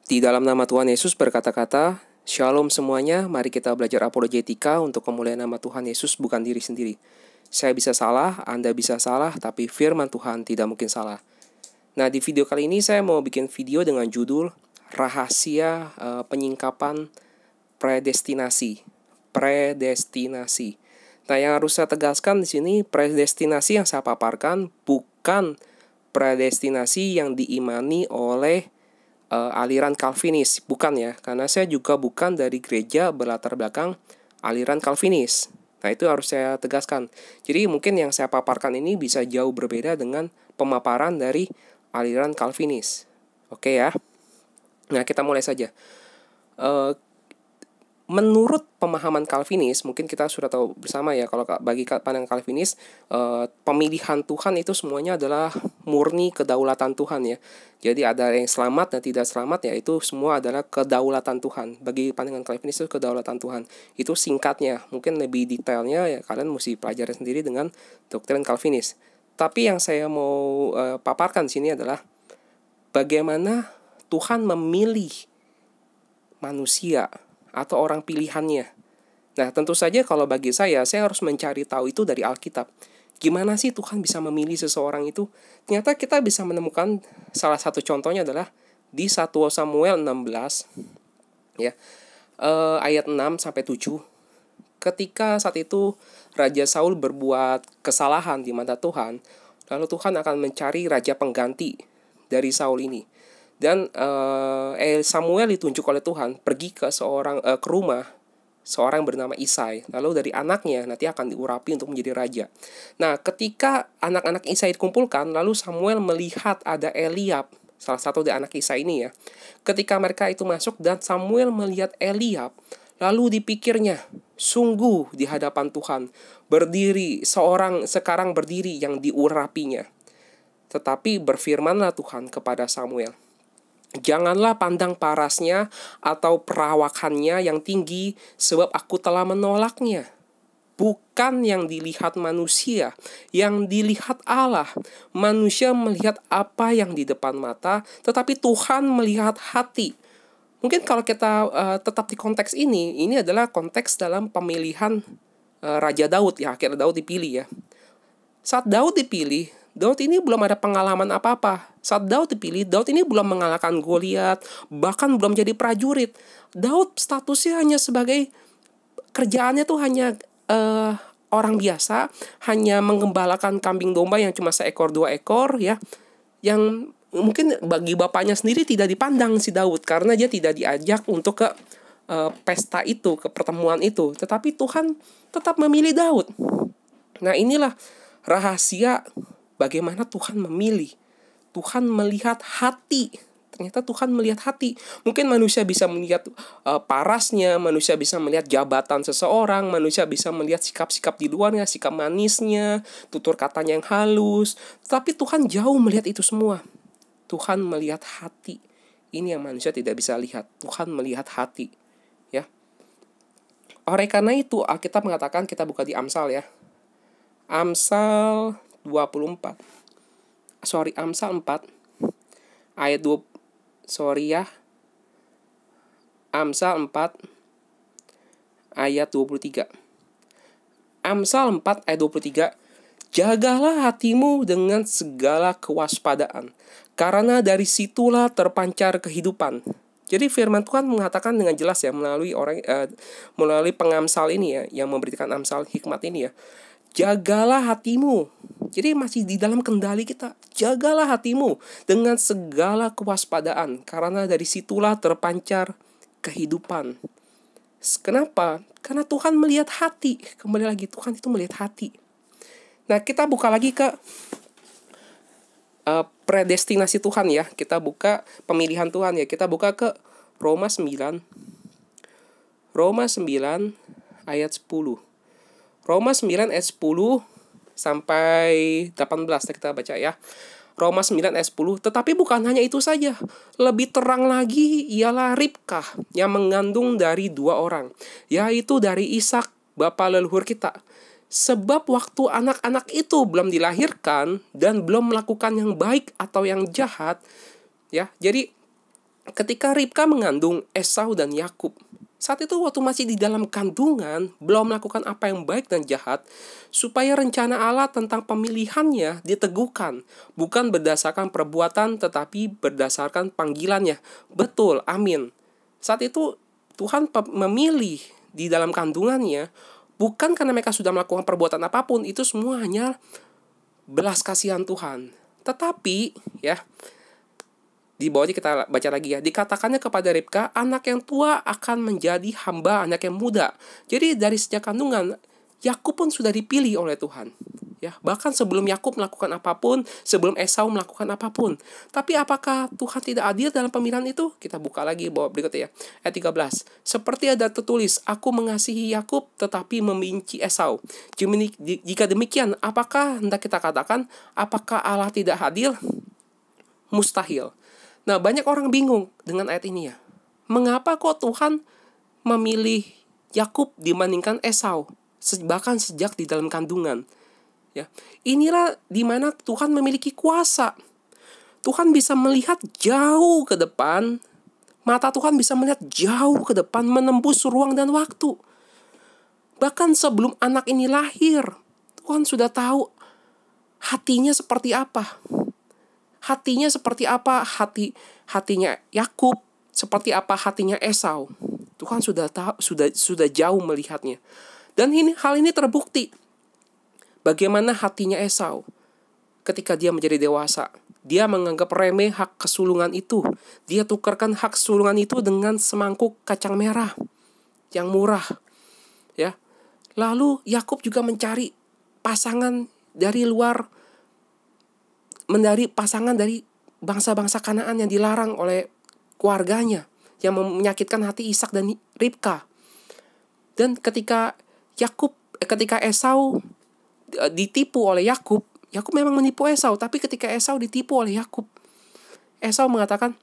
Di dalam nama Tuhan Yesus berkata-kata, Shalom semuanya, mari kita belajar apologetika untuk kemuliaan nama Tuhan Yesus, bukan diri sendiri. Saya bisa salah, Anda bisa salah, tapi firman Tuhan tidak mungkin salah. Nah, di video kali ini saya mau bikin video dengan judul Rahasia Penyingkapan Predestinasi. Predestinasi. Nah, yang harus saya tegaskan di sini, predestinasi yang saya paparkan bukan predestinasi yang diimani oleh aliran Calvinis, bukan ya, karena saya juga bukan dari gereja berlatar belakang aliran Calvinis. Nah, itu harus saya tegaskan. Jadi mungkin yang saya paparkan ini bisa jauh berbeda dengan pemaparan dari aliran Calvinis. Oke ya. Nah, kita mulai saja. Menurut pemahaman Calvinis, mungkin kita sudah tahu bersama ya, kalau bagi pandangan Calvinis, pemilihan Tuhan itu semuanya adalah murni kedaulatan Tuhan ya. Jadi ada yang selamat dan tidak selamat ya, itu semua adalah kedaulatan Tuhan. Bagi pandangan Calvinis itu kedaulatan Tuhan. Itu singkatnya, mungkin lebih detailnya ya kalian mesti pelajari sendiri dengan doktrin Calvinis. Tapi yang saya mau paparkan di sini adalah bagaimana Tuhan memilih manusia atau orang pilihannya. Nah, tentu saja kalau bagi saya harus mencari tahu itu dari Alkitab. Gimana sih Tuhan bisa memilih seseorang itu? Ternyata kita bisa menemukan salah satu contohnya adalah di 1 Samuel 16 ya. Ayat 6 sampai 7. Ketika saat itu Raja Saul berbuat kesalahan di mata Tuhan, lalu Tuhan akan mencari raja pengganti dari Saul ini. Dan Samuel ditunjuk oleh Tuhan pergi ke rumah seorang bernama Isai. Lalu dari anaknya nanti akan diurapi untuk menjadi raja. Nah, ketika anak-anak Isai dikumpulkan, lalu Samuel melihat ada Eliab, salah satu dari anak Isai ini ya. Ketika mereka itu masuk dan Samuel melihat Eliab, lalu dipikirnya, sungguh di hadapan Tuhan berdiri sekarang berdiri yang diurapinya. Tetapi berfirmanlah Tuhan kepada Samuel, janganlah pandang parasnya atau perawakannya yang tinggi, sebab aku telah menolaknya. Bukan yang dilihat manusia, yang dilihat Allah. Manusia melihat apa yang di depan mata, tetapi Tuhan melihat hati. Mungkin kalau kita tetap di konteks ini adalah konteks dalam pemilihan Raja Daud ya, akhirnya Daud dipilih ya. Saat Daud dipilih, Daud ini belum ada pengalaman apa-apa. Saat Daud dipilih, Daud ini belum mengalahkan Goliat, bahkan belum jadi prajurit. Daud statusnya hanya sebagai, kerjaannya tuh hanya orang biasa, hanya mengembalakan kambing domba yang cuma 1-2 ekor ya. Yang mungkin bagi bapaknya sendiri tidak dipandang si Daud, karena dia tidak diajak untuk ke pesta itu, ke pertemuan itu. Tetapi Tuhan tetap memilih Daud. Nah, inilah rahasia bagaimana Tuhan memilih. Tuhan melihat hati. Ternyata Tuhan melihat hati. Mungkin manusia bisa melihat parasnya, manusia bisa melihat jabatan seseorang, manusia bisa melihat sikap-sikap di luarnya, sikap manisnya, tutur katanya yang halus. Tapi Tuhan jauh melihat itu semua. Tuhan melihat hati. Ini yang manusia tidak bisa lihat. Tuhan melihat hati. Ya. Oleh karena itu, Alkitab mengatakan, kita buka di Amsal ya. Amsal 4 ayat 2. Amsal 4 ayat 23. Amsal 4 ayat 23. Jagalah hatimu dengan segala kewaspadaan, karena dari situlah terpancar kehidupan. Jadi firman Tuhan mengatakan dengan jelas ya, melalui pengamsal ini ya, yang memberikan amsal hikmat ini ya. Jagalah hatimu. Jadi masih di dalam kendali kita. Jagalah hatimu dengan segala kewaspadaan, karena dari situlah terpancar kehidupan. Kenapa? Karena Tuhan melihat hati. Kembali lagi, Tuhan itu melihat hati. Nah, kita buka lagi ke predestinasi Tuhan ya. Kita buka pemilihan Tuhan ya. Kita buka ke Roma 9 ayat 10. Roma 9 ayat 10 sampai 18 kita baca ya. Roma 9 ayat 10. Tetapi bukan hanya itu saja. Lebih terang lagi ialah Ribkah yang mengandung dari 2 orang, yaitu dari Ishak bapa leluhur kita. Sebab waktu anak-anak itu belum dilahirkan dan belum melakukan yang baik atau yang jahat, ya. Jadi ketika Ribka mengandung Esau dan Yakub, saat itu waktu masih di dalam kandungan, belum melakukan apa yang baik dan jahat, supaya rencana Allah tentang pemilihannya diteguhkan, bukan berdasarkan perbuatan tetapi berdasarkan panggilannya. Betul, amin. Saat itu Tuhan memilih di dalam kandungannya, bukan karena mereka sudah melakukan perbuatan apapun, itu semua hanya belas kasihan Tuhan. Tetapi ya, di bawahnya kita baca lagi ya, dikatakannya kepada Ribka, anak yang tua akan menjadi hamba anak yang muda. Jadi dari sejak kandungan, Yakub pun sudah dipilih oleh Tuhan. Ya, bahkan sebelum Yakub melakukan apapun, sebelum Esau melakukan apapun. Tapi apakah Tuhan tidak adil dalam pemilihan itu? Kita buka lagi bawah berikutnya ya. Ayat 13. Seperti ada tertulis, aku mengasihi Yakub tetapi membenci Esau. Jika demikian, apakah hendak kita katakan, apakah Allah tidak adil? Mustahil. Nah, banyak orang bingung dengan ayat ini ya. Mengapa kok Tuhan memilih Yakub dibandingkan Esau? Bahkan sejak di dalam kandungan. Ya, inilah di mana Tuhan memiliki kuasa. Tuhan bisa melihat jauh ke depan. Mata Tuhan bisa melihat jauh ke depan, menembus ruang dan waktu. Bahkan sebelum anak ini lahir, Tuhan sudah tahu hatinya seperti apa. Hatinya seperti apa hatinya Yakub, seperti apa hatinya Esau. Tuhan sudah tahu, sudah jauh melihatnya. Dan hal ini terbukti. Bagaimana hatinya Esau ketika dia menjadi dewasa. Dia menganggap remeh hak kesulungan itu. Dia tukarkan hak kesulungan itu dengan semangkuk kacang merah yang murah. Ya. Lalu Yakub juga mencari pasangan dari luar, pasangan dari bangsa-bangsa Kanaan yang dilarang oleh keluarganya, yang menyakitkan hati Ishak dan Ribka. Dan ketika Esau ditipu oleh Yakub memang menipu Esau, tapi ketika Esau ditipu oleh Yakub, Esau mengatakan,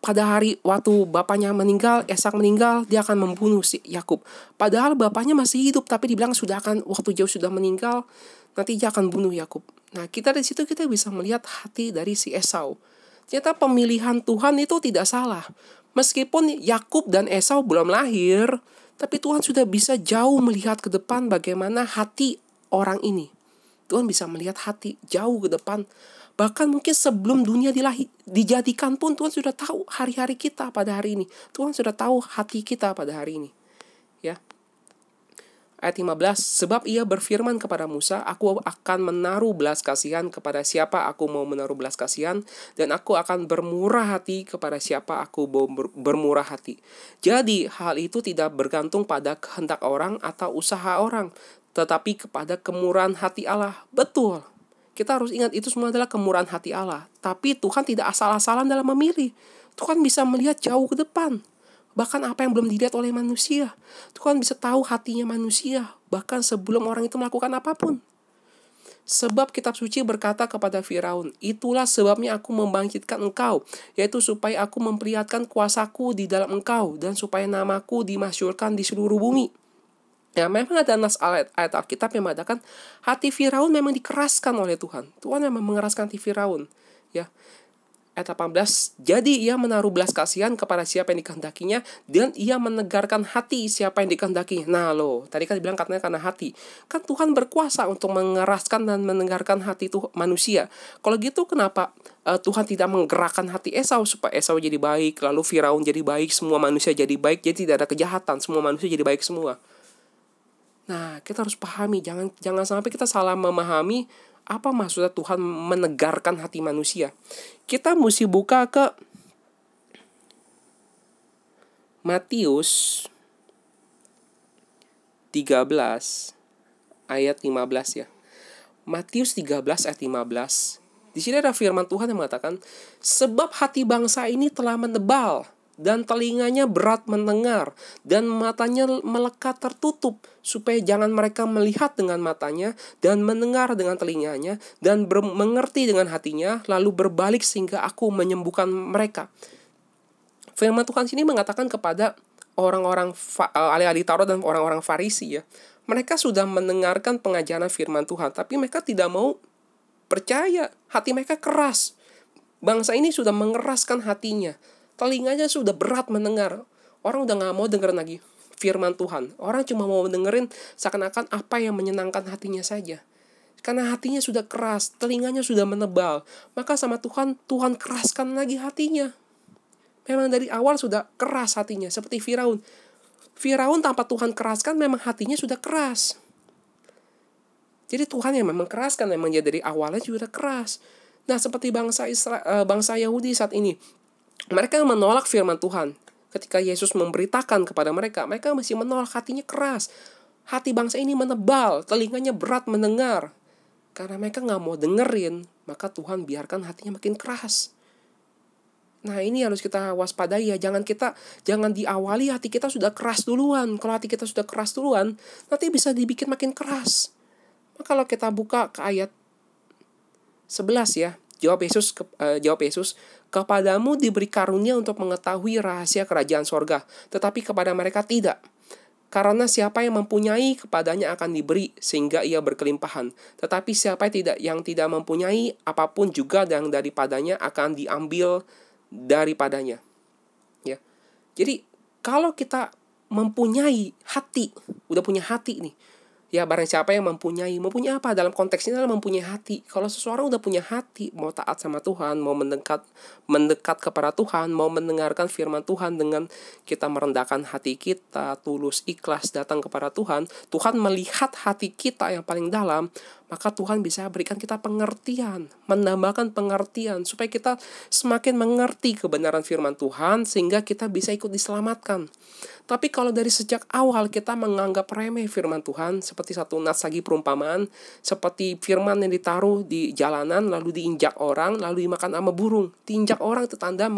pada hari waktu bapaknya meninggal, Ishak meninggal, dia akan membunuh si Yakub. Padahal bapaknya masih hidup, tapi dibilang waktu jauh sudah meninggal, nanti dia akan bunuh Yakub. Nah, kita di situ kita bisa melihat hati dari si Esau. Ternyata pemilihan Tuhan itu tidak salah. Meskipun Yakub dan Esau belum lahir, tapi Tuhan sudah bisa jauh melihat ke depan bagaimana hati orang ini. Tuhan bisa melihat hati jauh ke depan. Bahkan mungkin sebelum dunia dijadikan pun Tuhan sudah tahu hari-hari kita pada hari ini. Tuhan sudah tahu hati kita pada hari ini. Ya. Ayat 15, sebab ia berfirman kepada Musa, aku akan menaruh belas kasihan kepada siapa aku mau menaruh belas kasihan, dan aku akan bermurah hati kepada siapa aku mau bermurah hati. Jadi hal itu tidak bergantung pada kehendak orang atau usaha orang, tetapi kepada kemurahan hati Allah. Betul. Kita harus ingat itu semua adalah kemurahan hati Allah. Tapi Tuhan tidak asal-asalan dalam memilih. Tuhan bisa melihat jauh ke depan. Bahkan apa yang belum dilihat oleh manusia. Tuhan bisa tahu hatinya manusia. Bahkan sebelum orang itu melakukan apapun. Sebab kitab suci berkata kepada Firaun, itulah sebabnya aku membangkitkan engkau, yaitu supaya aku memperlihatkan kuasaku di dalam engkau, dan supaya namaku dimasyhurkan di seluruh bumi. Ya, memang ada ayat Alkitab yang mengatakan hati Firaun memang dikeraskan oleh Tuhan. Tuhan memang mengeraskan hati Firaun. Ya. Ayat 18, jadi ia menaruh belas kasihan kepada siapa yang dikehendakinya, dan ia menegarkan hati siapa yang dikehendakinya. Nah loh, tadi kan dibilang katanya karena hati. Kan Tuhan berkuasa untuk mengeraskan dan menegarkan hati itu manusia. Kalau gitu kenapa Tuhan tidak menggerakkan hati Esau supaya Esau jadi baik, lalu Firaun jadi baik, semua manusia jadi baik, jadi tidak ada kejahatan, semua manusia jadi baik semua. Nah, kita harus pahami, jangan sampai kita salah memahami apa maksudnya Tuhan menegarkan hati manusia. Kita mesti buka ke Matius 13 ayat 15 ya. Matius 13 ayat 15. Di sini ada firman Tuhan yang mengatakan, sebab hati bangsa ini telah menebal, dan telinganya berat mendengar, dan matanya melekat tertutup, supaya jangan mereka melihat dengan matanya, dan mendengar dengan telinganya, dan mengerti dengan hatinya, lalu berbalik sehingga aku menyembuhkan mereka. Firman Tuhan sini mengatakan kepada orang-orang ahli-ahli Taurat dan orang-orang Farisi ya, mereka sudah mendengarkan pengajaran firman Tuhan, tapi mereka tidak mau percaya, hati mereka keras. Bangsa ini sudah mengeraskan hatinya. Telinganya sudah berat mendengar. Orang udah gak mau dengerin lagi firman Tuhan. Orang cuma mau dengerin seakan-akan apa yang menyenangkan hatinya saja. Karena hatinya sudah keras, telinganya sudah menebal. Maka sama Tuhan, Tuhan keraskan lagi hatinya. Memang dari awal sudah keras hatinya. Seperti Firaun. Firaun tanpa Tuhan keraskan memang hatinya sudah keras. Jadi Tuhan yang memang keraskan, memang dia dari awalnya sudah keras. Nah, seperti bangsa Yahudi saat ini. Mereka menolak firman Tuhan. Ketika Yesus memberitakan kepada mereka, mereka masih menolak, hatinya keras. Hati bangsa ini menebal, telinganya berat mendengar. Karena mereka gak mau dengerin, maka Tuhan biarkan hatinya makin keras. Nah, ini harus kita waspadai ya. Jangan diawali hati kita sudah keras duluan. Kalau hati kita sudah keras duluan, nanti bisa dibikin makin keras. Maka kalau kita buka ke ayat 11 ya. Jawab Yesus, kepadamu diberi karunia untuk mengetahui rahasia kerajaan sorga, tetapi kepada mereka tidak. Karena siapa yang mempunyai, kepadanya akan diberi, sehingga ia berkelimpahan. Tetapi siapa yang tidak mempunyai, apapun juga yang daripadanya akan diambil daripadanya. Ya. Jadi kalau kita mempunyai hati, udah punya hati nih. Ya, barang siapa yang mempunyai apa? Dalam konteks ini adalah mempunyai hati. Kalau seseorang udah punya hati, mau taat sama Tuhan, mau mendekat kepada Tuhan, mau mendengarkan firman Tuhan dengan kita merendahkan hati kita, tulus, ikhlas datang kepada Tuhan, Tuhan melihat hati kita yang paling dalam, maka Tuhan bisa berikan kita pengertian, menambahkan pengertian, supaya kita semakin mengerti kebenaran firman Tuhan, sehingga kita bisa ikut diselamatkan. Tapi kalau dari sejak awal kita menganggap remeh firman Tuhan, seperti satu nats lagi perumpamaan, seperti firman yang ditaruh di jalanan, lalu diinjak orang, lalu dimakan sama burung. Diinjak orang itu tanda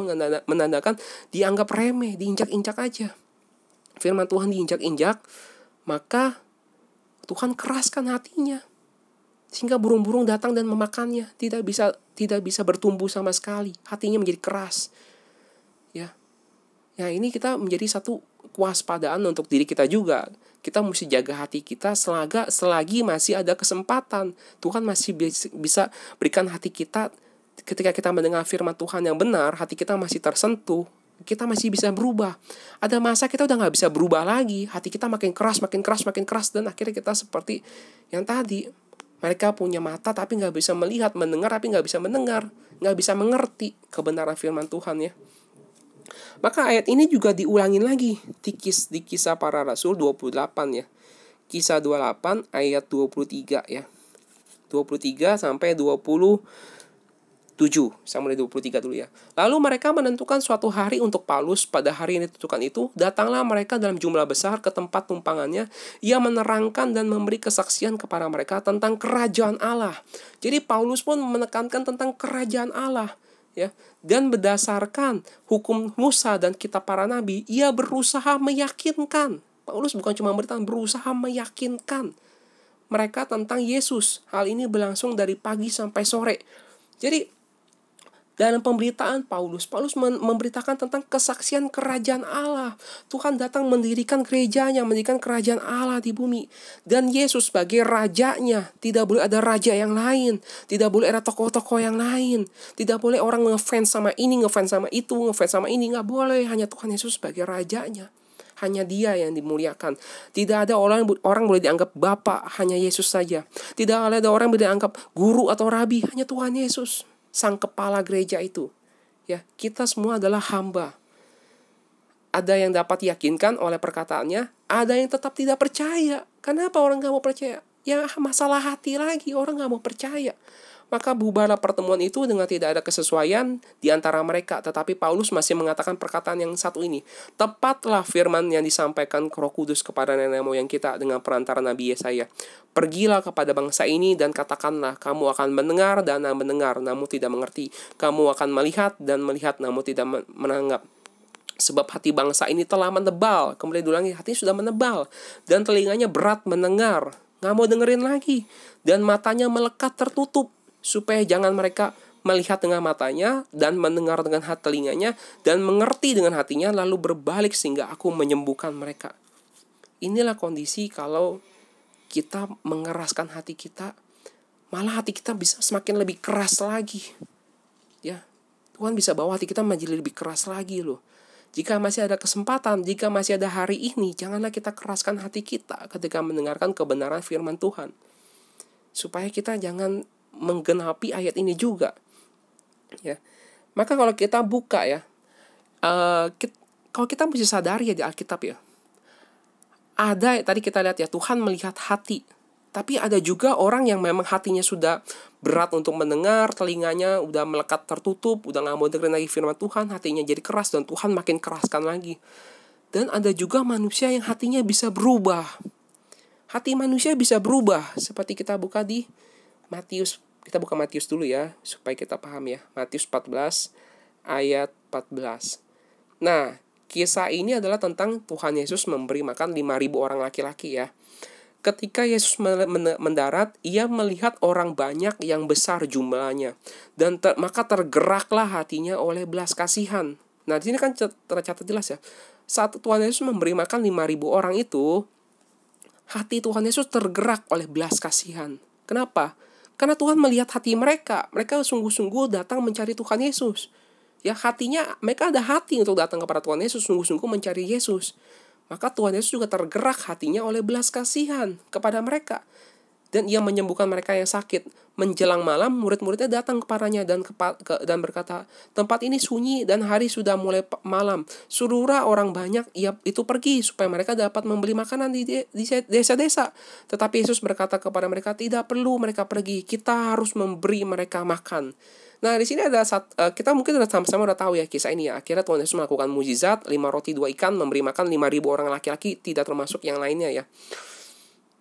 menandakan dianggap remeh, diinjak-injak aja. Firman Tuhan diinjak-injak, maka Tuhan keraskan hatinya, sehingga burung-burung datang dan memakannya, tidak bisa bertumbuh sama sekali, hatinya menjadi keras. Ya, ini kita menjadi satu kewaspadaan untuk diri kita juga. Kita mesti jaga hati kita selagi masih ada kesempatan. Tuhan masih bisa berikan hati kita, ketika kita mendengar firman Tuhan yang benar, hati kita masih tersentuh, kita masih bisa berubah. Ada masa kita udah gak bisa berubah lagi, hati kita makin keras, dan akhirnya kita seperti yang tadi. Mereka punya mata tapi gak bisa melihat, mendengar tapi gak bisa mendengar, gak bisa mengerti kebenaran firman Tuhan ya. Maka ayat ini juga diulangin lagi di Kisah Para Rasul 28 ya. Kisah 28 ayat 23 ya. 23 sampai 27. Saya mulai 23 dulu ya. Lalu mereka menentukan suatu hari untuk Paulus. Pada hari yang ditentukan itu, datanglah mereka dalam jumlah besar ke tempat tumpangannya. Ia menerangkan dan memberi kesaksian kepada mereka tentang kerajaan Allah. Jadi Paulus pun menekankan tentang kerajaan Allah. Ya, dan berdasarkan hukum Musa dan kitab para nabi, ia berusaha meyakinkan. Paulus bukan cuma beritahu, berusaha meyakinkan mereka tentang Yesus. Hal ini berlangsung dari pagi sampai sore. Jadi dalam pemberitaan Paulus memberitakan tentang kesaksian kerajaan Allah. Tuhan datang mendirikan gerejanya, mendirikan kerajaan Allah di bumi. Dan Yesus sebagai rajanya. Tidak boleh ada raja yang lain. Tidak boleh ada tokoh-tokoh yang lain. Tidak boleh orang ngefans sama ini, ngefans sama itu, ngefans sama ini. Nggak boleh. Hanya Tuhan Yesus sebagai rajanya. Hanya Dia yang dimuliakan. Tidak ada orang boleh dianggap bapak, hanya Yesus saja. Tidak ada orang boleh dianggap guru atau rabi, hanya Tuhan Yesus, sang kepala gereja itu. Ya, kita semua adalah hamba. Ada yang dapat diyakinkan oleh perkataannya, ada yang tetap tidak percaya. Kenapa orang gak mau percaya? Ya, masalah hati lagi, orang gak mau percaya. Maka bubarlah pertemuan itu dengan tidak ada kesesuaian di antara mereka. Tetapi Paulus masih mengatakan perkataan yang satu ini. Tepatlah firman yang disampaikan Roh Kudus kepada nenek moyang kita dengan perantara Nabi Yesaya. Pergilah kepada bangsa ini dan katakanlah, kamu akan mendengar dan mendengar, namun tidak mengerti. Kamu akan melihat dan melihat, namun tidak menanggap. Sebab hati bangsa ini telah menebal. Kemudian diulangi, hatinya sudah menebal. Dan telinganya berat mendengar. Gak mau dengerin lagi. Dan matanya melekat tertutup. Supaya jangan mereka melihat dengan matanya dan mendengar dengan hati telinganya dan mengerti dengan hatinya, lalu berbalik sehingga aku menyembuhkan mereka. Inilah kondisi kalau kita mengeraskan hati kita, malah hati kita bisa semakin lebih keras lagi. Ya, Tuhan bisa bawa hati kita menjadi lebih keras lagi loh. Jika masih ada kesempatan, jika masih ada hari ini, janganlah kita keraskan hati kita ketika mendengarkan kebenaran firman Tuhan. Supaya kita jangan menggenapi ayat ini juga. Ya. Maka kalau kita buka ya, kalau kita mesti sadari ya di Alkitab ya, ada tadi kita lihat ya, Tuhan melihat hati. Tapi ada juga orang yang memang hatinya sudah berat untuk mendengar, telinganya udah melekat tertutup, udah gak mau dengerin lagi firman Tuhan, hatinya jadi keras dan Tuhan makin keraskan lagi. Dan ada juga manusia yang hatinya bisa berubah. Hati manusia bisa berubah. Seperti kita buka di Matius. Kita buka Matius dulu ya, supaya kita paham ya. Matius 14 ayat 14. Nah, kisah ini adalah tentang Tuhan Yesus memberi makan 5.000 orang laki-laki ya. Ketika Yesus mendarat, ia melihat orang banyak yang besar jumlahnya. Dan maka tergeraklah hatinya oleh belas kasihan. Nah, di sini kan tercatat jelas ya. Saat Tuhan Yesus memberi makan 5.000 orang itu, hati Tuhan Yesus tergerak oleh belas kasihan. Kenapa? Karena Tuhan melihat hati mereka. Mereka sungguh-sungguh datang mencari Tuhan Yesus. Ya, hatinya, mereka ada hati untuk datang kepada Tuhan Yesus, sungguh-sungguh mencari Yesus. Maka Tuhan Yesus juga tergerak hatinya oleh belas kasihan kepada mereka. Dan ia menyembuhkan mereka yang sakit. Menjelang malam, murid-muridnya datang kepadanya dan berkata, tempat ini sunyi dan hari sudah mulai malam. Suruhlah orang banyak itu pergi supaya mereka dapat membeli makanan di desa-desa. Tetapi Yesus berkata kepada mereka, tidak perlu mereka pergi. Kita harus memberi mereka makan. Nah, di sini ada kita mungkin sama-sama udah tahu ya kisah ini ya. Akhirnya Tuhan Yesus melakukan mukjizat, 5 roti 2 ikan, memberi makan 5.000 orang laki-laki, tidak termasuk yang lainnya ya.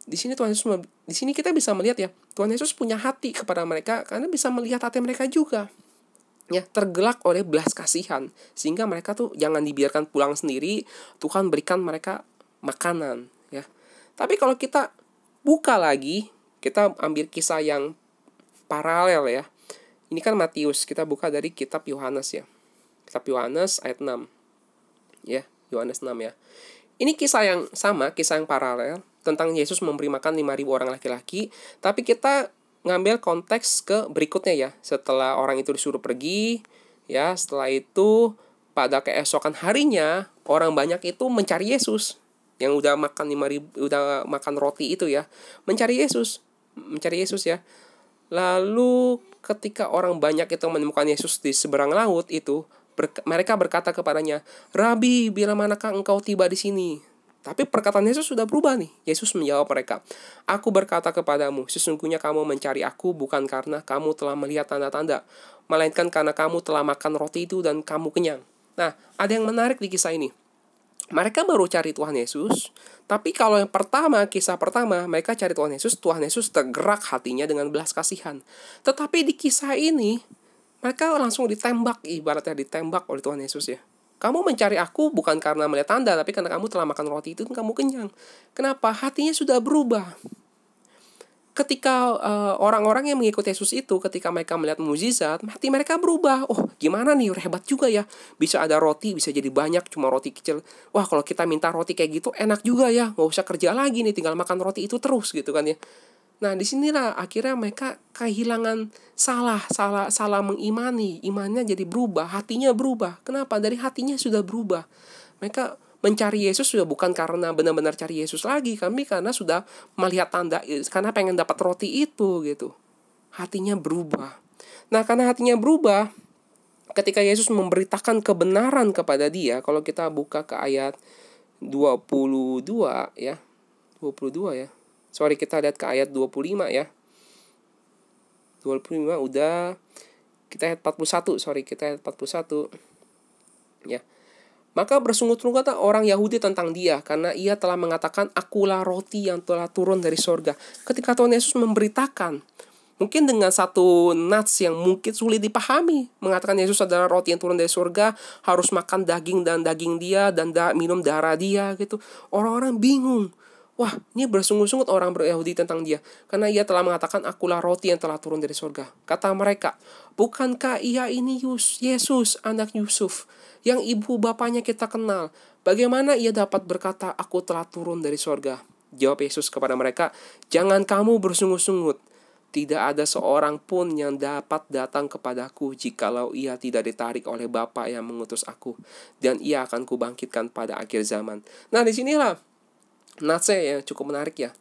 Di sini di sini kita bisa melihat ya, Tuhan Yesus punya hati kepada mereka karena bisa melihat hati mereka juga. Ya, tergelak oleh belas kasihan sehingga mereka tuh jangan dibiarkan pulang sendiri, Tuhan berikan mereka makanan ya. Tapi kalau kita buka lagi, kita ambil kisah yang paralel ya. Ini kan Matius, kita buka dari kitab Yohanes ya. Kitab Yohanes ayat 6. Ya, Yohanes 6 ya. Ini kisah yang sama, kisah yang paralel tentang Yesus memberi makan 5.000 orang laki-laki, tapi kita ngambil konteks ke berikutnya ya. Setelah orang itu disuruh pergi, ya, setelah itu pada keesokan harinya orang banyak itu mencari Yesus. Yang udah makan 5.000, udah makan roti itu ya, mencari Yesus ya. Lalu ketika orang banyak itu menemukan Yesus di seberang laut itu, mereka berkata kepadanya, Rabi, bila manakah engkau tiba di sini? Tapi perkataan Yesus sudah berubah nih. Yesus menjawab mereka, aku berkata kepadamu, sesungguhnya kamu mencari aku bukan karena kamu telah melihat tanda-tanda, melainkan karena kamu telah makan roti itu dan kamu kenyang. Nah, ada yang menarik di kisah ini. Mereka baru cari Tuhan Yesus, tapi kalau yang kisah pertama, mereka cari Tuhan Yesus tergerak hatinya dengan belas kasihan. Tetapi di kisah ini, mereka langsung ditembak, ibaratnya ditembak oleh Tuhan Yesus ya. Kamu mencari aku bukan karena melihat tanda, tapi karena kamu telah makan roti itu dan kamu kenyang. Kenapa? Hatinya sudah berubah. Ketika orang-orang yang mengikuti Yesus itu, ketika mereka melihat mukjizat, hati mereka berubah. Oh, gimana nih, hebat juga ya. Bisa ada roti, bisa jadi banyak, cuma roti kecil. Wah, kalau kita minta roti kayak gitu, enak juga ya. Nggak usah kerja lagi nih, tinggal makan roti itu terus gitu kan ya. Nah, disinilah akhirnya mereka kehilangan salah mengimani. Imannya jadi berubah, hatinya berubah. Kenapa? Dari hatinya sudah berubah. Mereka mencari Yesus sudah bukan karena benar-benar cari Yesus lagi, kami karena sudah melihat tanda, karena pengen dapat roti itu gitu. Hatinya berubah. Nah, karena hatinya berubah, ketika Yesus memberitakan kebenaran kepada dia, kalau kita buka ke ayat 22 ya. 22 ya. Sorry, kita lihat ke ayat 25 ya. 25 udah, kita ayat 41, kita ayat 41. Ya. Maka bersungut-sungut orang Yahudi tentang dia, karena ia telah mengatakan, akulah roti yang telah turun dari sorga. Ketika Tuhan Yesus memberitakan, mungkin dengan satu nats yang mungkin sulit dipahami, mengatakan Yesus adalah roti yang turun dari sorga, harus makan daging dia, dan minum darah dia gitu. Orang-orang bingung. Wah, ini bersungut-sungut orang Yahudi tentang dia, karena ia telah mengatakan, akulah roti yang telah turun dari sorga. Kata mereka, bukankah ia ini Yesus, anak Yusuf, yang ibu bapaknya kita kenal? Bagaimana ia dapat berkata, aku telah turun dari sorga? Jawab Yesus kepada mereka, jangan kamu bersungut-sungut. Tidak ada seorang pun yang dapat datang kepadaku jikalau ia tidak ditarik oleh Bapa yang mengutus aku, dan ia akan kubangkitkan pada akhir zaman. Nah, disinilah nats yang cukup menarik ya.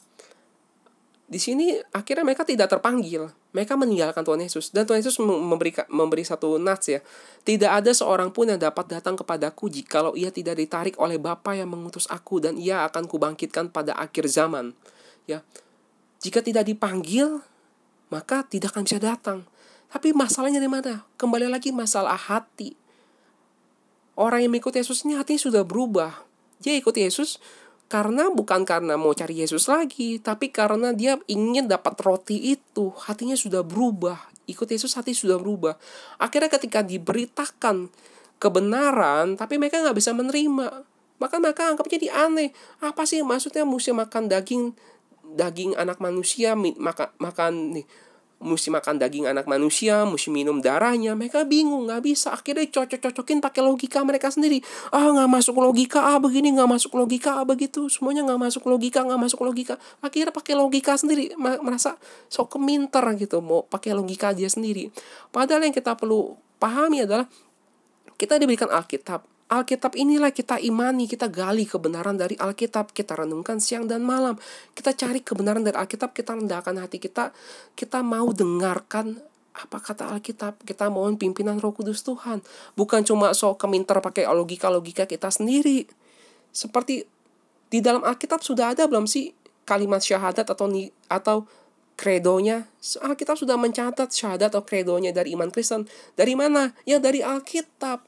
Di sini akhirnya mereka tidak terpanggil, mereka meninggalkan Tuhan Yesus, dan Tuhan Yesus memberi satu nats ya. Tidak ada seorang pun yang dapat datang kepadaku jikalau ia tidak ditarik oleh Bapa yang mengutus aku, dan ia akan kubangkitkan pada akhir zaman. Ya, jika tidak dipanggil, maka tidak akan bisa datang. Tapi masalahnya di mana? Kembali lagi masalah hati. Orang yang mengikuti Yesus ini hatinya sudah berubah. Dia ikut Yesus bukan karena mau cari Yesus lagi, tapi karena dia ingin dapat roti itu. Hatinya sudah berubah. Ikut Yesus hati sudah berubah. Akhirnya ketika diberitakan kebenaran, tapi mereka gak bisa menerima, maka mereka anggap jadi aneh. Apa sih maksudnya mesti makan daging anak manusia, mesti makan daging anak manusia, mesti minum darahnya. Mereka bingung, nggak bisa. Akhirnya cocok-cocokin pakai logika mereka sendiri. Nggak masuk logika, begini, nggak masuk logika, begitu. Semuanya nggak masuk logika. Akhirnya pakai logika sendiri, merasa sok keminter gitu, mau pakai logika aja sendiri. Padahal yang kita perlu pahami adalah kita diberikan Alkitab. Alkitab inilah kita imani, kita gali kebenaran dari Alkitab, kita renungkan siang dan malam. Kita cari kebenaran dari Alkitab, kita rendahkan hati kita mau dengarkan apa kata Alkitab, kita mohon pimpinan Roh Kudus Tuhan. Bukan cuma keminter pakai logika kita sendiri. Seperti di dalam Alkitab sudah ada belum sih kalimat syahadat atau kredonya? Alkitab sudah mencatat syahadat atau kredonya dari iman Kristen. Dari mana? Ya dari Alkitab.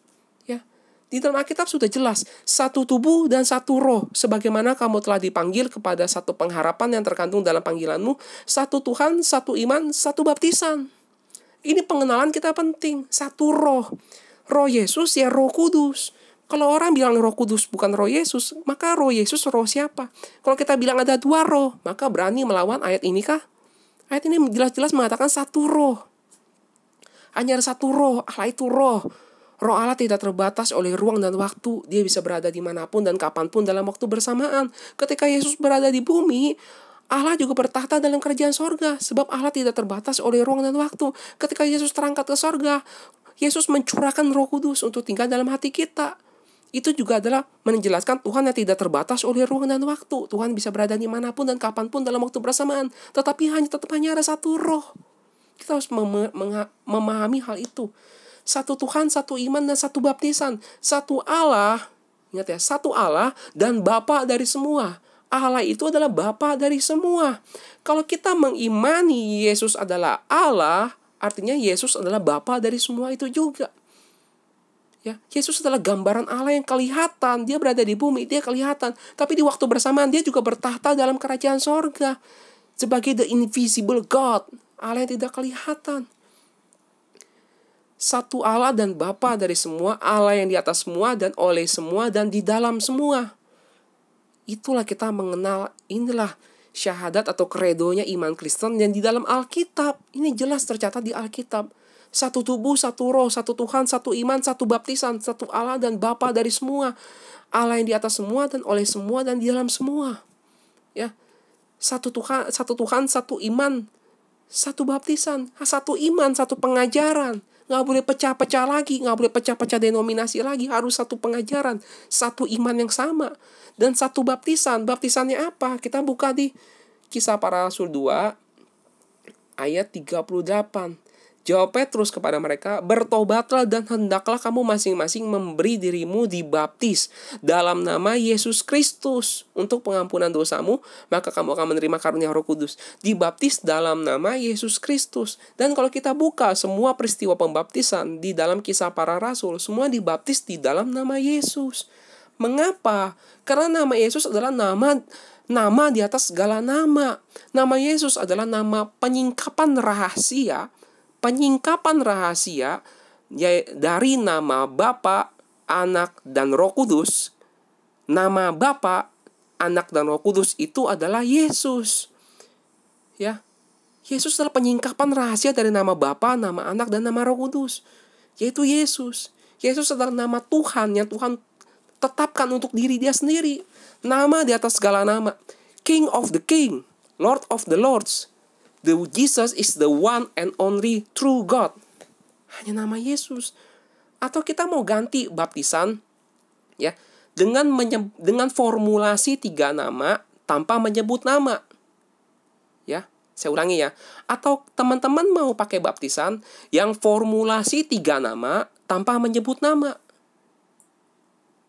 Di dalam Alkitab sudah jelas, satu tubuh dan satu roh. Sebagaimana kamu telah dipanggil kepada satu pengharapan yang terkandung dalam panggilanmu, satu Tuhan, satu iman, satu baptisan. Ini pengenalan kita penting, satu roh. Roh Yesus ya Roh Kudus. Kalau orang bilang Roh Kudus bukan Roh Yesus, maka Roh Yesus roh siapa? Kalau kita bilang ada dua roh, maka berani melawan ayat ini kah? Ayat ini jelas-jelas mengatakan satu roh. Hanya ada satu roh, Allah itu roh. Roh Allah tidak terbatas oleh ruang dan waktu. Dia bisa berada dimanapun dan kapanpun dalam waktu bersamaan. Ketika Yesus berada di bumi, Allah juga bertahta dalam kerajaan sorga. Sebab Allah tidak terbatas oleh ruang dan waktu. Ketika Yesus terangkat ke sorga, Yesus mencurahkan Roh Kudus untuk tinggal dalam hati kita. Itu juga adalah menjelaskan Tuhan yang tidak terbatas oleh ruang dan waktu. Tuhan bisa berada dimanapun dan kapanpun dalam waktu bersamaan. Tetapi tetap hanya ada satu roh. Kita harus memahami hal itu. Satu Tuhan, satu iman, dan satu baptisan. Satu Allah, ingat ya, satu Allah dan Bapa dari semua. Allah itu adalah Bapa dari semua. Kalau kita mengimani Yesus adalah Allah, artinya Yesus adalah Bapa dari semua itu juga. Ya, Yesus adalah gambaran Allah yang kelihatan. Dia berada di bumi, dia kelihatan. Tapi di waktu bersamaan dia juga bertahta dalam kerajaan sorga. Sebagai the invisible God, Allah yang tidak kelihatan. Satu Allah dan Bapa dari semua, Allah yang di atas semua dan oleh semua dan di dalam semua. Itulah kita mengenal, inilah syahadat atau kredonya iman Kristen yang di dalam Alkitab. Ini jelas tercatat di Alkitab. Satu tubuh, satu roh, satu Tuhan, satu iman, satu baptisan, satu Allah dan Bapa dari semua. Allah yang di atas semua dan oleh semua dan di dalam semua. Ya. Satu Tuhan, satu iman, satu baptisan, satu iman, satu pengajaran. Nggak boleh pecah-pecah lagi, nggak boleh pecah-pecah denominasi lagi, harus satu pengajaran, satu iman yang sama, dan satu baptisan. Baptisannya apa? Kita buka di Kisah Para Rasul 2 ayat 38. Jawab Petrus kepada mereka, bertobatlah dan hendaklah kamu masing-masing memberi dirimu dibaptis dalam nama Yesus Kristus untuk pengampunan dosamu, maka kamu akan menerima karunia Roh Kudus. Dibaptis dalam nama Yesus Kristus. Dan kalau kita buka semua peristiwa pembaptisan di dalam Kisah Para Rasul, semua dibaptis di dalam nama Yesus. Mengapa? Karena nama Yesus adalah nama di atas segala nama. Nama Yesus adalah nama penyingkapan rahasia dari nama Bapa, Anak, dan Roh Kudus. Nama Bapa, Anak, dan Roh Kudus itu adalah Yesus. Ya. Yesus adalah penyingkapan rahasia dari nama Bapa, nama Anak, dan nama Roh Kudus, yaitu Yesus. Yesus adalah nama Tuhan yang Tuhan tetapkan untuk diri dia sendiri. Nama di atas segala nama. King of the King, Lord of the Lords. The Jesus is the one and only true God. Hanya nama Yesus. Atau kita mau ganti baptisan ya dengan formulasi 3 nama tanpa menyebut nama. Ya, saya ulangi ya. Atau teman-teman mau pakai baptisan yang formulasi 3 nama tanpa menyebut nama.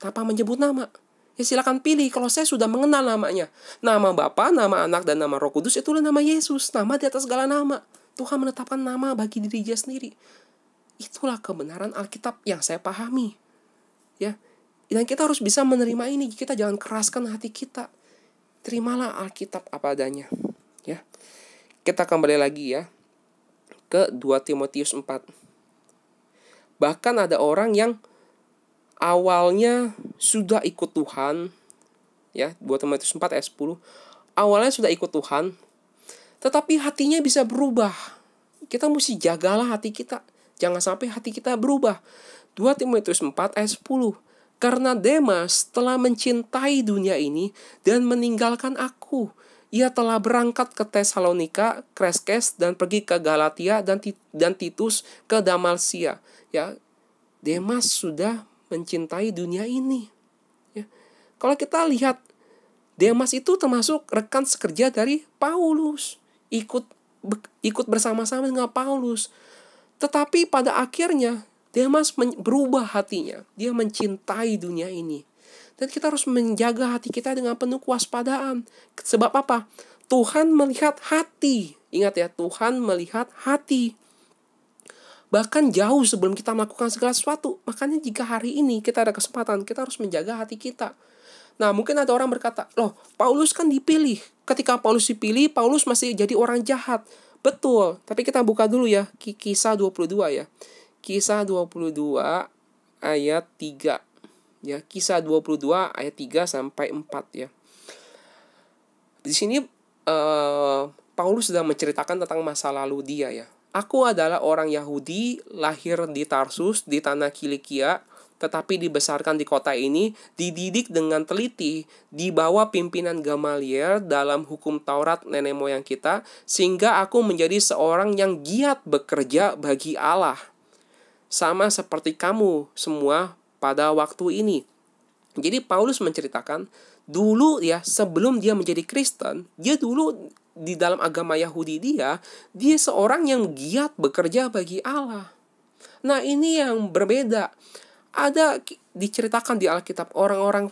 Tanpa menyebut nama. Ya silakan pilih. Kalau saya sudah mengenal namanya. Nama Bapa, nama Anak, dan nama Roh Kudus, itulah nama Yesus. Nama di atas segala nama. Tuhan menetapkan nama bagi diri dia sendiri. Itulah kebenaran Alkitab yang saya pahami. Ya. Dan kita harus bisa menerima ini. Kita jangan keraskan hati kita. Terimalah Alkitab apa adanya. Ya. Kita kembali lagi ya ke 2 Timotius 4. Bahkan ada orang yang awalnya sudah ikut Tuhan, ya, 2 Timotius 4 ayat 10. Awalnya sudah ikut Tuhan, tetapi hatinya bisa berubah. Kita mesti jagalah hati kita. Jangan sampai hati kita berubah. 2 Timotius 4 ayat 10. Karena Demas telah mencintai dunia ini dan meninggalkan aku. Ia telah berangkat ke Tesalonika, Kreskes, dan pergi ke Galatia, dan Titus ke Dalmatia. Ya, Demas sudah mencintai dunia ini. Ya. Kalau kita lihat, Demas itu termasuk rekan sekerja dari Paulus. Ikut bersama-sama dengan Paulus. Tetapi pada akhirnya, Demas berubah hatinya. Dia mencintai dunia ini. Dan kita harus menjaga hati kita dengan penuh kewaspadaan. Sebab apa? Tuhan melihat hati. Ingat ya, Tuhan melihat hati. Bahkan jauh sebelum kita melakukan segala sesuatu. Makanya jika hari ini kita ada kesempatan, kita harus menjaga hati kita. Nah, mungkin ada orang berkata, loh, Paulus kan dipilih. Ketika Paulus dipilih, Paulus masih jadi orang jahat. Betul, tapi kita buka dulu ya, Kisah 22 ya. Kisah 22 ayat 3. Ya, Kisah 22 ayat 3 sampai 4 ya. Di sini Paulus sedang menceritakan tentang masa lalu dia ya. Aku adalah orang Yahudi, lahir di Tarsus, di tanah Kilikia, tetapi dibesarkan di kota ini, dididik dengan teliti, di bawah pimpinan Gamaliel dalam hukum Taurat nenek moyang kita, sehingga aku menjadi seorang yang giat bekerja bagi Allah. Sama seperti kamu semua pada waktu ini. Jadi Paulus menceritakan, dulu ya, sebelum dia menjadi Kristen, dia dulu di dalam agama Yahudi dia seorang yang giat bekerja bagi Allah. Nah, ini yang berbeda. Ada diceritakan di Alkitab orang-orang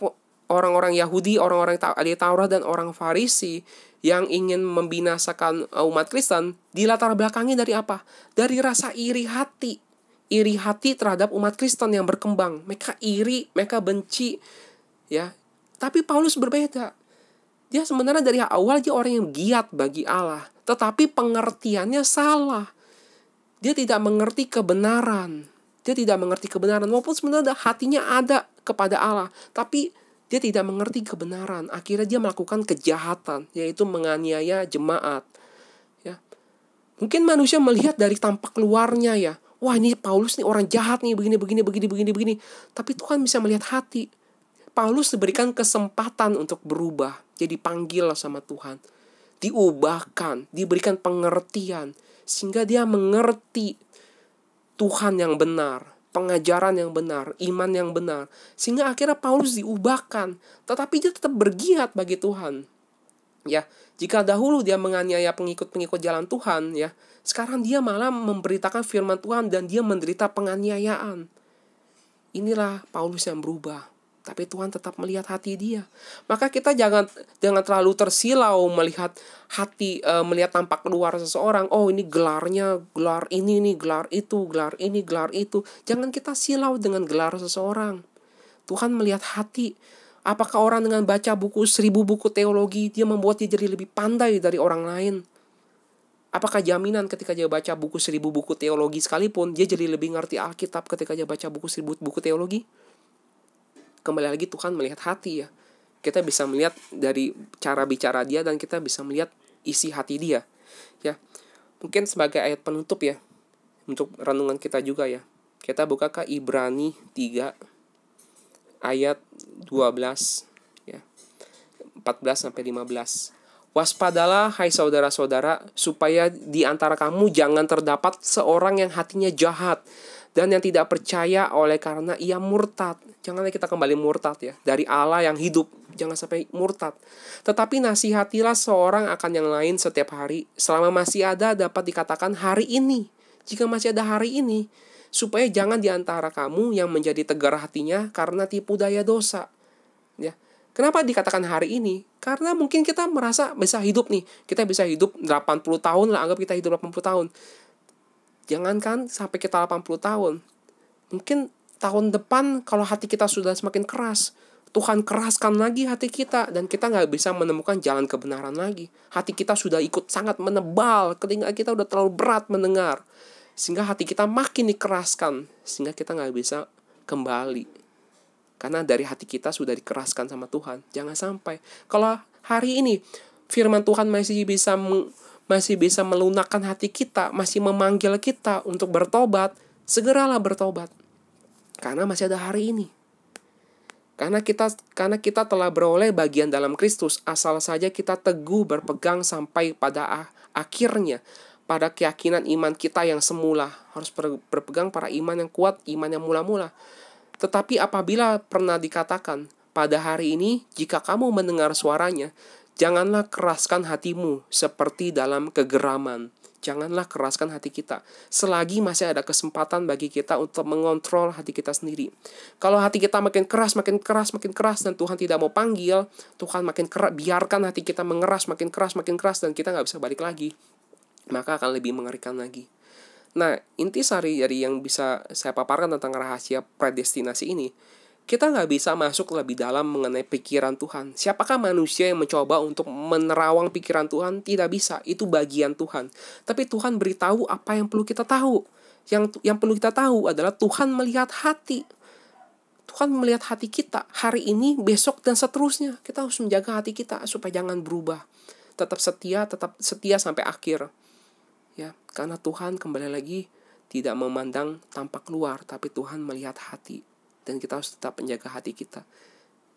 Yahudi, orang-orang ahli Taurat dan orang Farisi yang ingin membinasakan umat Kristen, dilatar belakangi dari apa? Dari rasa iri hati. Iri hati terhadap umat Kristen yang berkembang. Mereka iri, mereka benci, ya. Tapi Paulus berbeda. Dia sebenarnya dari awal dia orang yang giat bagi Allah, tetapi pengertiannya salah. Dia tidak mengerti kebenaran. Walaupun sebenarnya hatinya ada kepada Allah, tapi dia tidak mengerti kebenaran. Akhirnya dia melakukan kejahatan, yaitu menganiaya jemaat. Ya. Mungkin manusia melihat dari tampak luarnya ya. Wah, ini Paulus nih orang jahat nih, begini. Tapi Tuhan bisa melihat hati. Paulus diberikan kesempatan untuk berubah. Jadi panggil sama Tuhan. Diubahkan, diberikan pengertian. Sehingga dia mengerti Tuhan yang benar, pengajaran yang benar, iman yang benar. Sehingga akhirnya Paulus diubahkan. Tetapi dia tetap bergiat bagi Tuhan. Ya, jika dahulu dia menganiaya pengikut-pengikut jalan Tuhan, ya, sekarang dia malah memberitakan firman Tuhan dan dia menderita penganiayaan. Inilah Paulus yang berubah. Tapi Tuhan tetap melihat hati dia. Maka kita jangan terlalu tersilau melihat hati, melihat tampak luar seseorang. Oh, ini gelarnya, gelar ini nih, gelar itu, gelar ini, gelar itu. Jangan kita silau dengan gelar seseorang. Tuhan melihat hati. Apakah orang dengan baca 1000 buku teologi, dia membuat dia jadi lebih pandai dari orang lain? Apakah jaminan ketika dia baca 1000 buku teologi sekalipun, dia jadi lebih ngerti Alkitab ketika dia baca 1000 buku teologi? Kembali lagi Tuhan melihat hati ya. Kita bisa melihat dari cara bicara dia dan kita bisa melihat isi hati dia. Ya. Mungkin sebagai ayat penutup ya, untuk renungan kita juga ya. Kita buka ke Ibrani 3 ayat 12 ya. 14 sampai 15. Waspadalah hai saudara-saudara, supaya di antara kamu jangan terdapat seorang yang hatinya jahat dan yang tidak percaya oleh karena ia murtad. Janganlah kita kembali murtad ya, dari Allah yang hidup. Jangan sampai murtad. Tetapi nasihatilah seorang akan yang lain setiap hari, selama masih ada dapat dikatakan hari ini. Jika masih ada hari ini, supaya jangan di antara kamu yang menjadi tegar hatinya karena tipu daya dosa. Ya. Kenapa dikatakan hari ini? Karena mungkin kita merasa bisa hidup nih. Kita bisa hidup 80 tahun lah, anggap kita hidup 80 tahun. Jangankan sampai kita 80 tahun. Mungkin tahun depan kalau hati kita sudah semakin keras, Tuhan keraskan lagi hati kita dan kita nggak bisa menemukan jalan kebenaran lagi. Hati kita sudah ikut sangat menebal, telinga kita udah terlalu berat mendengar. Sehingga hati kita makin dikeraskan, sehingga kita nggak bisa kembali. Karena dari hati kita sudah dikeraskan sama Tuhan. Jangan sampai. Kalau hari ini firman Tuhan masih bisa melunakkan hati kita, masih memanggil kita untuk bertobat, segeralah bertobat. Karena masih ada hari ini. Karena kita telah beroleh bagian dalam Kristus, asal saja kita teguh berpegang sampai pada akhirnya, pada keyakinan iman kita yang semula. Harus berpegang pada iman yang kuat, iman yang mula-mula. Tetapi apabila pernah dikatakan, pada hari ini jika kamu mendengar suaranya, janganlah keraskan hatimu seperti dalam kegeraman. Janganlah keraskan hati kita. Selagi masih ada kesempatan bagi kita untuk mengontrol hati kita sendiri. Kalau hati kita makin keras, dan Tuhan tidak mau panggil, Tuhan makin keras, biarkan hati kita mengeras, makin keras, dan kita nggak bisa balik lagi. Maka akan lebih mengerikan lagi. Nah, intisari dari yang bisa saya paparkan tentang rahasia predestinasi ini, kita nggak bisa masuk lebih dalam mengenai pikiran Tuhan. Siapakah manusia yang mencoba untuk menerawang pikiran Tuhan? Tidak bisa, itu bagian Tuhan. Tapi Tuhan beritahu apa yang perlu kita tahu. Yang perlu kita tahu adalah Tuhan melihat hati. Tuhan melihat hati kita hari ini, besok, dan seterusnya. Kita harus menjaga hati kita supaya jangan berubah. Tetap setia sampai akhir. Ya, karena Tuhan kembali lagi tidak memandang tampak luar, tapi Tuhan melihat hati, dan kita harus tetap menjaga hati kita.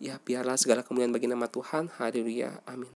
Ya, biarlah segala kemuliaan bagi nama Tuhan. Haleluya. Amin.